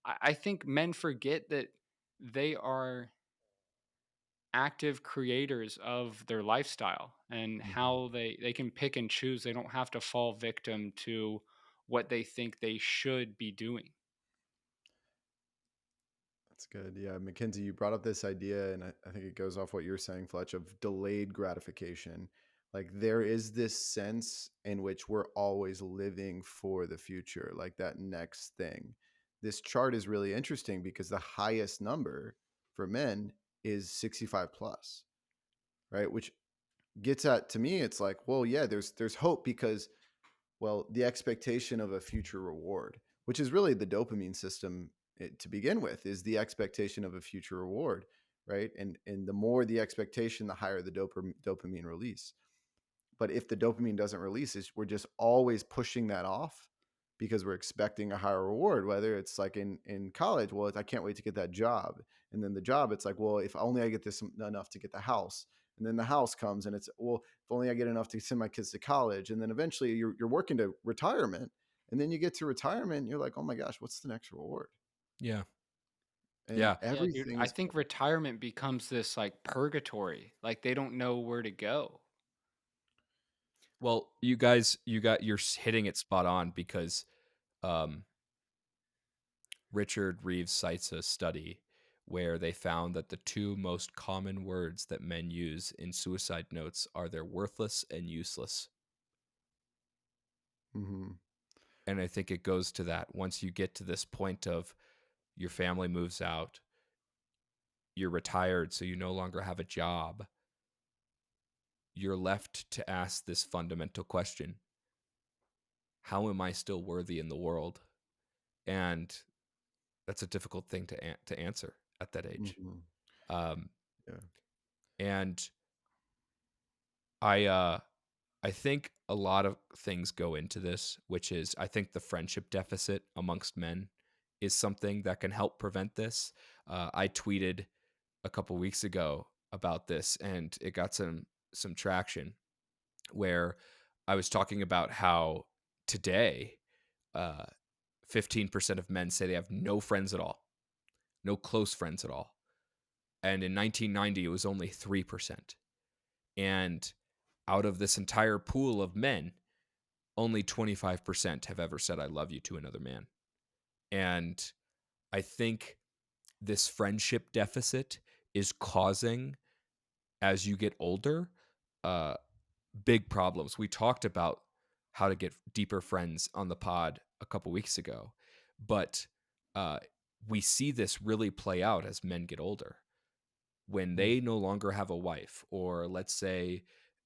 I think men forget that they are active creators of their lifestyle and Mhm. how they can pick and choose. They don't have to fall victim to what they think they should be doing. That's good. Yeah, Mackenzie, you brought up this idea, and I think it goes off what you're saying, Fletch, of delayed gratification. Like there is this sense in which we're always living for the future, like that next thing. This chart is really interesting because the highest number for men is 65 plus, right? Which gets at, to me, it's like, well, yeah, there's hope because, well, the expectation of a future reward, which is really the dopamine system, to begin with, is the expectation of a future reward, right? And the more the expectation, the higher the dopamine release. But if the dopamine doesn't release, we're just always pushing that off because we're expecting a higher reward. Whether it's like in college, well, I can't wait to get that job, and then the job, it's like, well, if only I get this enough to get the house, and then the house comes, and it's, well, if only I get enough to send my kids to college, and then eventually you're working to retirement, and then you get to retirement, and you're like, oh my gosh, what's the next reward? Yeah. And Yeah. Yeah, dude, everything I is, think retirement becomes this like purgatory. Like they don't know where to go. Well, you're hitting it spot on because um, Richard Reeves cites a study where they found that the two most common words that men use in suicide notes are they're worthless and useless. mhm. And I think it goes to that. Once you get to this point of your family moves out, you're retired, so you no longer have a job, you're left to ask this fundamental question: how am I still worthy in the world? And that's a difficult thing to answer at that age. Mhm. Um, Yeah. and I I think a lot of things go into this, which is I think the friendship deficit amongst men is something that can help prevent this. I tweeted a couple weeks ago about this, and it got some traction where I was talking about how today, 15% of men say they have no friends at all, no close friends at all, and in 1990 it was only 3%. And out of this entire pool of men, only 25% have ever said I love you to another man. And I think this friendship deficit is causing, as you get older, uh, big problems. We talked about how to get deeper friends on the pod a couple weeks ago, but uh, we see this really play out as men get older. When Mm. they no longer have a wife, or let's say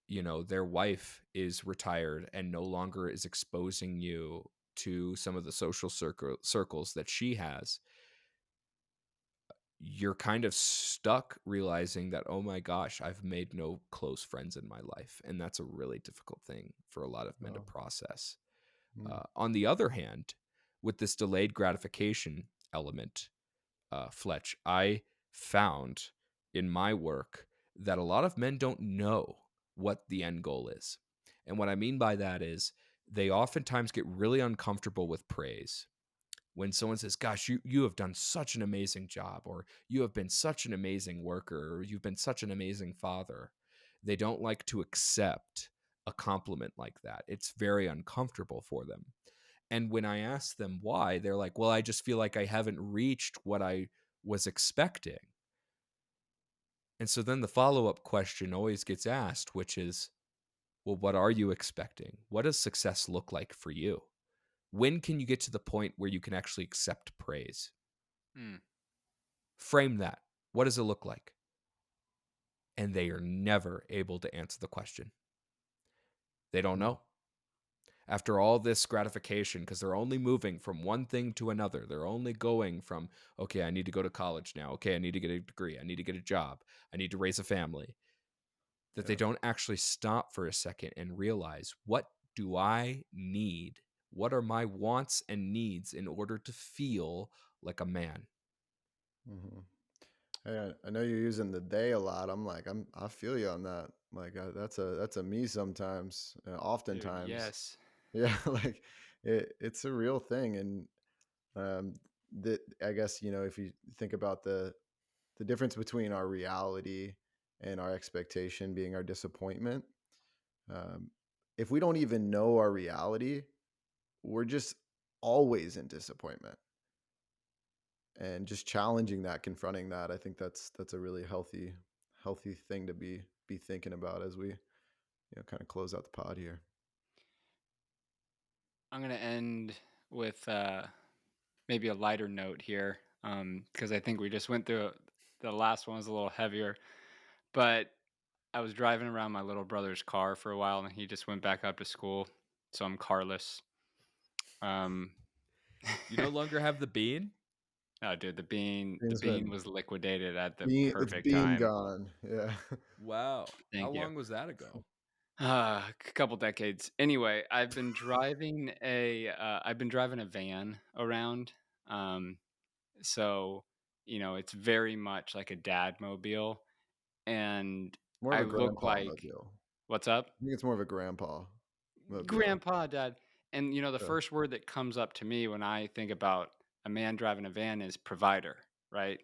their wife is retired and no longer is exposing you to some of the social circles that she has, you're kind of stuck realizing that, oh my gosh, I've made no close friends in my life. And that's a really difficult thing for a lot of men to Oh. process. Mm. On the other hand, with this delayed gratification element, Fletch, I found in my work that a lot of men don't know what the end goal is. And what I mean by that is they oftentimes get really uncomfortable with praise. When someone says, gosh, you have done such an amazing job, or you have been such an amazing worker, or you've been such an amazing father, they don't like to accept a compliment like that. It's very uncomfortable for them. And when I ask them why, they're like, well, I just feel like I haven't reached what I was expecting. And so then the follow-up question always gets asked, which is, well, what are you expecting? What does success look like for you? When can you get to the point where you can actually accept praise? Mm. Frame that. What does it look like? And they are never able to answer the question. They don't know. After all this gratification, because they're only moving from one thing to another. They're only going from, okay, I need to go to college now. Okay, I need to get a degree. I need to get a job. I need to raise a family. That they don't actually stop for a second and realize, what do I need? What are my wants and needs in order to feel like a man? Mm-hmm. Hey, I know you're using the they a lot. I feel you on that. Like that's a me sometimes, Dude, oftentimes. yes. Yeah, like it's a real thing, and um, that I guess if you think about the difference between our reality and our expectation being our disappointment. Um, if we don't even know our reality, we're just always in disappointment, and just challenging that, confronting that. I think that's a really healthy thing to be thinking about as we kind of close out the pod here. I'm going to end with maybe a lighter note here, because I think we just went through the last one was a little heavier. But I was driving around my little brother's car for a while, and he just went back up to school, so I'm carless. Um, You no longer have the bean? oh, dude, the Bean's bean been was liquidated at the it's perfect being time. gone. Yeah. Wow. How Thank you. long was that ago? A couple decades. Anyway, I've been driving a van around. Um, so it's very much like a dad mobile, and More of I a look grandpa like, mobile. what's up? I think it's more of a grandpa mobile. Grandpa, dad. And the Yeah. first word that comes up to me when I think about a man driving a van is provider, right?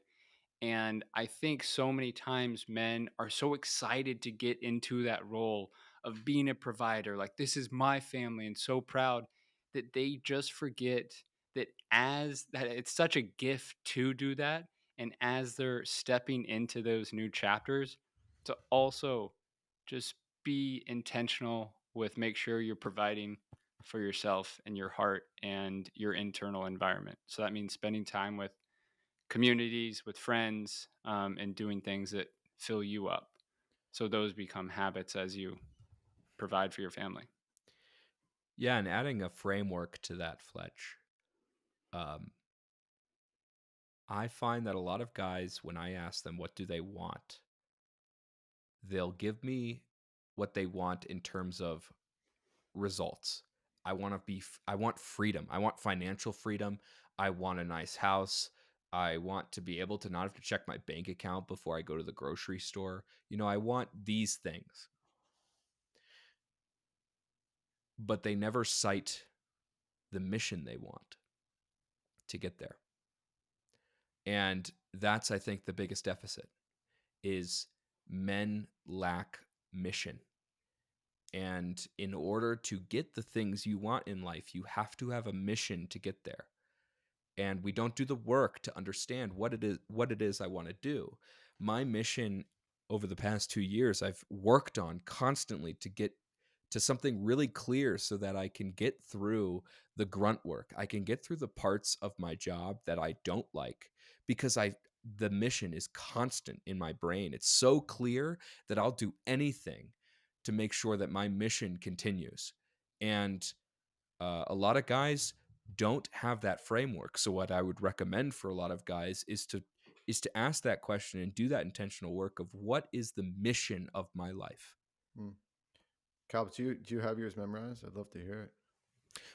And I think so many times men are so excited to get into that role of being a provider, like this is my family, and so proud that they just forget that as that it's such a gift to do that. And as they're stepping into those new chapters, to also just be intentional with make sure you're providing for yourself and your heart and your internal environment. So that means spending time with communities, with friends, and doing things that fill you up. So those become habits as you provide for your family. Yeah, and adding a framework to that, Fletch. Um, I find that a lot of guys, when I ask them what do they want, they'll give me what they want in terms of results. I want freedom. I want financial freedom. I want a nice house. I want to be able to not have to check my bank account before I go to the grocery store. I want these things. But they never cite the mission they want to get there. And that's, I think, the biggest deficit is men lack mission. And in order to get the things you want in life, you have to have a mission to get there. And we don't do the work to understand what it is I want to do. My mission over the past 2 years, I've worked on constantly to get to something really clear so that I can get through the grunt work. I can get through the parts of my job that I don't like because the mission is constant in my brain. It's so clear that I'll do anything to make sure that my mission continues. And a lot of guys don't have that framework. So what I would recommend for a lot of guys is to ask that question and do that intentional work of what is the mission of my life. Cal, do you have yours memorized? I'd love to hear it.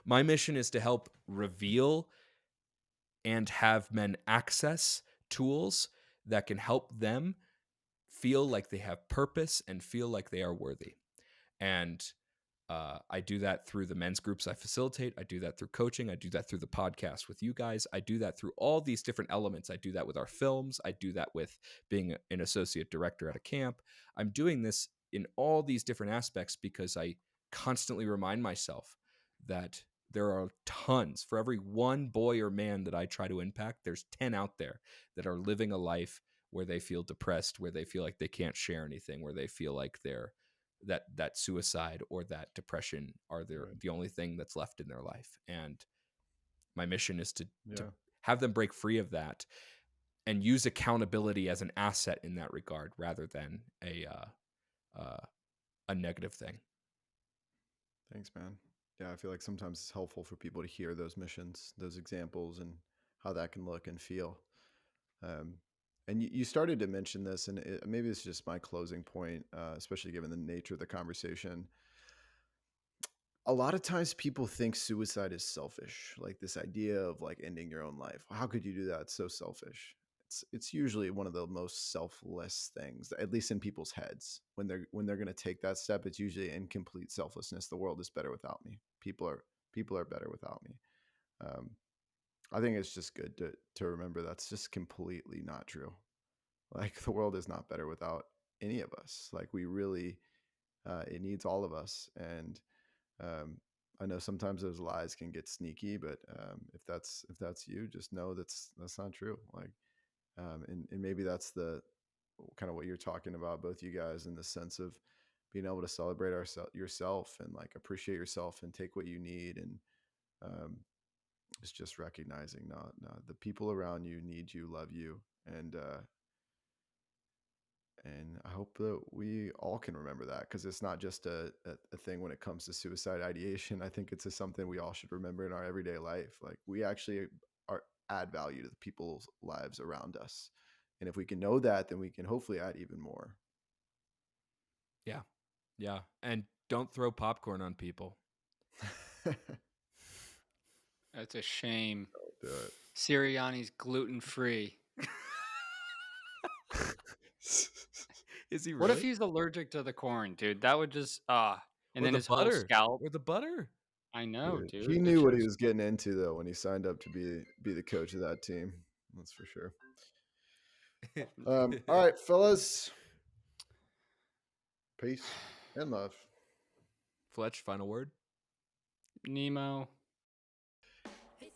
My mission is to help reveal and have men access tools that can help them feel like they have purpose and feel like they are worthy. And I do that through the men's groups I facilitate. I do that through coaching. I do that through the podcast with you guys. I do that through all these different elements. I do that with our films. I do that with being an associate director at a camp. I'm doing this in all these different aspects because I constantly remind myself that there are tons. For every one boy or man that I try to impact, there's 10 out there that are living a life where they feel depressed, where they feel like they can't share anything, where they feel like they're that suicide or that depression are the only thing that's left in their life. And my mission is to have them break free of that and use accountability as an asset in that regard rather than a negative thing. Thanks, man. Yeah, I feel like sometimes it's helpful for people to hear those missions, those examples, and how that can look and feel. And you started to mention this, and maybe it's just my closing point, especially given the nature of the conversation. A lot of times people think suicide is selfish, like this idea of like ending your own life. How could you do that? It's so selfish. It's usually one of the most selfless things, at least in people's heads. When they're going to take that step, it's usually in complete selflessness. The world is better without me. People are better without me. I think it's just good to remember that's just completely not true. Like the world is not better without any of us. Like we really, it needs all of us. And I know sometimes those lies can get sneaky, but if that's you, just know that's not true. Like, and maybe that's the kind of what you're talking about, both you guys, in the sense of being able to celebrate yourself and like appreciate yourself and take what you need. And it's just recognizing not the people around you need you, love you, and I hope that we all can remember that, because it's not just a thing when it comes to suicide ideation. I think it's something we all should remember in our everyday life. Like we actually add value to the people's lives around us. And if we can know that, then we can hopefully add even more. Yeah. Yeah. And don't throw popcorn on people. That's a shame. Don't do it. Sirianni's gluten-free. Is he really? What if he's allergic to the corn, dude? That would just and or then the his butter whole scalp. or the butter? I know, dude. He knew what he was getting into though when he signed up to be the coach of that team. That's for sure. All right, fellas. Peace and love. Fletch, final word. Nemo.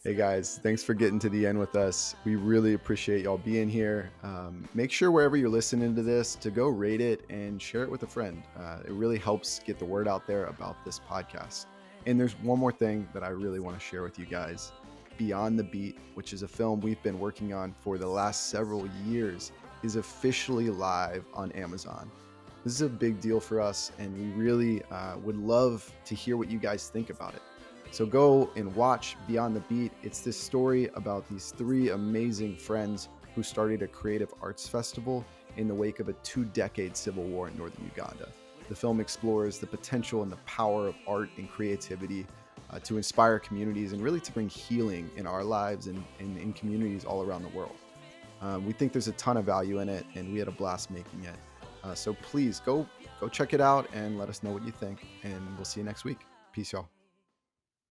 Hey guys, thanks for getting to the end with us. We really appreciate y'all being here. Make sure wherever you're listening to this to go rate it and share it with a friend. It really helps get the word out there about this podcast. And there's one more thing that I really want to share with you guys. Beyond the Beat, which is a film we've been working on for the last several years, is officially live on Amazon. This is a big deal for us, and we really would love to hear what you guys think about it. So go and watch Beyond the Beat. It's this story about these three amazing friends who started a creative arts festival in the wake of a 2-decade civil war in northern Uganda. The film explores the potential and the power of art and creativity to inspire communities and really to bring healing in our lives and in communities all around the world. We think there's a ton of value in it, and we had a blast making it. So please go check it out and let us know what you think, and we'll see you next week. Peace, y'all.